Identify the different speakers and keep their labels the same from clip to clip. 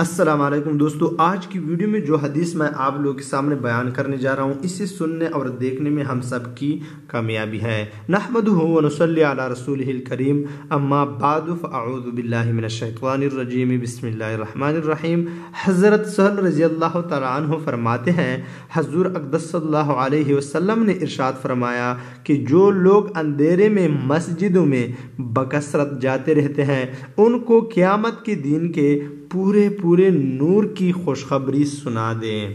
Speaker 1: السلام علیکم دوستو، آج کی ویڈیو میں جو حدیث میں آپ لوگوں کے سامنے بیان کرنے جا رہا ہوں، اسے سننے اور دیکھنے میں ہم سب کی کامیابی ہے۔ نحمدہ ونصلی علی رسولہ الکریم، اما بعد فاعوذ باللہ من الشیطان الرجیم، بسم اللہ الرحمن الرحیم۔ حضرت سہل رضی اللہ تعالیٰ عنہ فرماتے ہیں، حضور اقدس صلی اللہ علیہ وسلم نے ارشاد فرمایا کہ جو لوگ اندھیرے میں مسجدوں میں بکثرت جاتے رہتے ہیں، ان کو قیامت کے دن کے پورے نور کی خوشخبری سنا دیں۔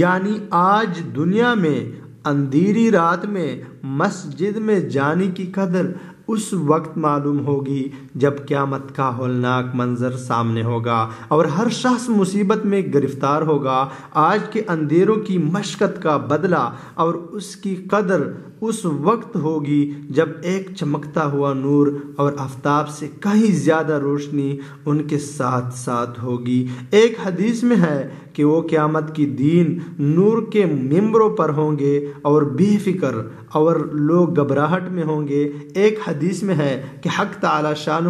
Speaker 1: یعنی آج دنیا میں اندھیری رات میں مسجد میں جانے کی قدر اس وقت معلوم ہوگی جب قیامت کا ہولناک منظر سامنے ہوگا اور ہر شخص مصیبت میں گرفتار ہوگا۔ آج کے اندھیروں کی مشقت کا بدلہ اور اس کی قدر اس وقت ہوگی جب ایک چمکتا ہوا نور اور آفتاب سے کہیں زیادہ روشنی ان کے ساتھ ساتھ ہوگی۔ ایک حدیث میں ہے کہ وہ قیامت کی دین نور کے ممبروں پر ہوں گے اور بے فکر اور لوگ گھبراہٹ میں ہوں گے۔ ایک حدیث میں ہے کہ حق تعالی شانہ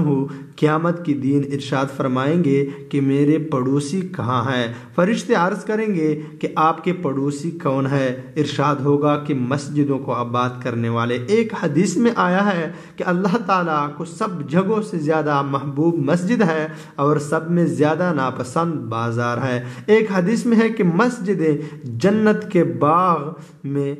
Speaker 1: قیامت کی دین ارشاد فرمائیں گے کہ میرے پڑوسی کہاں ہے؟ فرشتے عرض کریں گے کہ آپ کے پڑوسی کون ہے؟ ارشاد ہوگا کہ مسجدوں کو آباد کرنے والے۔ ایک حدیث میں آیا ہے کہ اللہ تعالیٰ کو سب جگہوں سے زیادہ محبوب مسجد ہے اور سب میں زیادہ ناپسند بازار ہے۔ ایک حدیث میں ہے کہ مسجدیں جنت کے باغ میں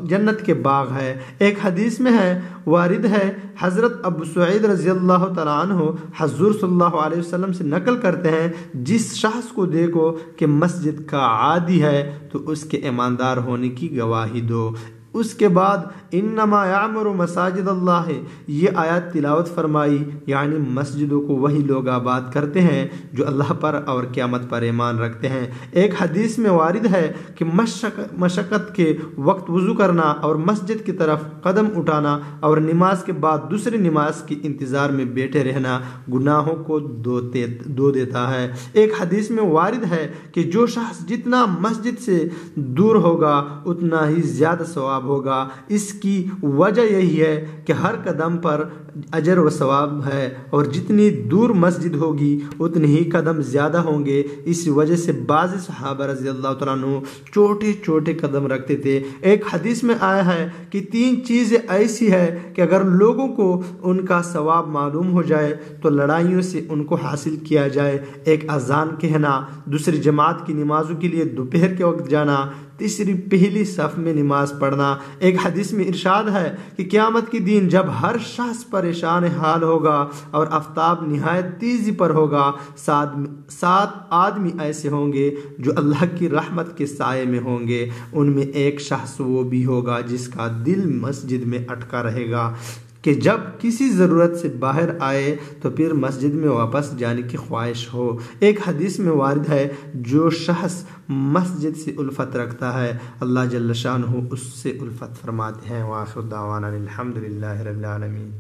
Speaker 1: جنت کے باغ ہے۔ ایک حدیث میں ہے، وارد ہے، حضرت ابو سعید رضی اللہ تعالیٰ عنہ حضور صلی اللہ علیہ وسلم سے نقل کرتے ہیں، جس شخص کو دیکھو کہ مسجد کا عادی ہے تو اس کے ایماندار ہونے کی گواہی دو۔ اس کے بعد انما یعمر مساجد اللہ، یہ آیات تلاوت فرمائی، یعنی مسجدوں کو وہی لوگ آباد کرتے ہیں جو اللہ پر اور قیامت پر ایمان رکھتے ہیں۔ ایک حدیث میں وارد ہے کہ مشقت کے وقت وضو کرنا اور مسجد کی طرف قدم اٹھانا اور نماز کے بعد دوسری نماز کی انتظار میں بیٹھے رہنا گناہوں کو دھو دیتا ہے۔ ایک حدیث میں وارد ہے کہ جو شخص جتنا مسجد سے دور ہوگا اتنا ہی زیادہ ثواب ہوگا۔ اس کی وجہ یہی ہے کہ ہر قدم پر اجر و ثواب ہے اور جتنی دور مسجد ہوگی اتنی ہی قدم زیادہ ہوں گے۔ اس وجہ سے بعض صحابہ رضی اللہ تعالیٰ عنہ چھوٹے قدم رکھتے تھے۔ ایک حدیث میں آیا ہے کہ 3 چیزیں ایسی ہے کہ اگر لوگوں کو ان کا ثواب معلوم ہو جائے تو لڑائیوں سے ان کو حاصل کیا جائے۔ ایک اذان کہنا، دوسری جماعت کی نمازوں کے لیے دوپہر کے وقت جانا، تیسری پہلی صف میں نماز پڑھنا۔ ایک حدیث میں ارشاد ہے کہ قیامت کے دن جب ہر شخص پریشان حال ہوگا اور آفتاب نہایت تیزی پر ہوگا، 7 آدمی ایسے ہوں گے جو اللہ کی رحمت کے سائے میں ہوں گے۔ ان میں ایک شخص وہ بھی ہوگا جس کا دل مسجد میں اٹکا رہے گا کہ جب کسی ضرورت سے باہر آئے تو پھر مسجد میں واپس جانے کی خواہش ہو۔ ایک حدیث میں وارد ہے، جو شخص مسجد سے الفت رکھتا ہے اللہ جل شانہ اس سے الفت فرماتے ہیں۔ وآخر دعوانا الحمدللہ رب العالمین۔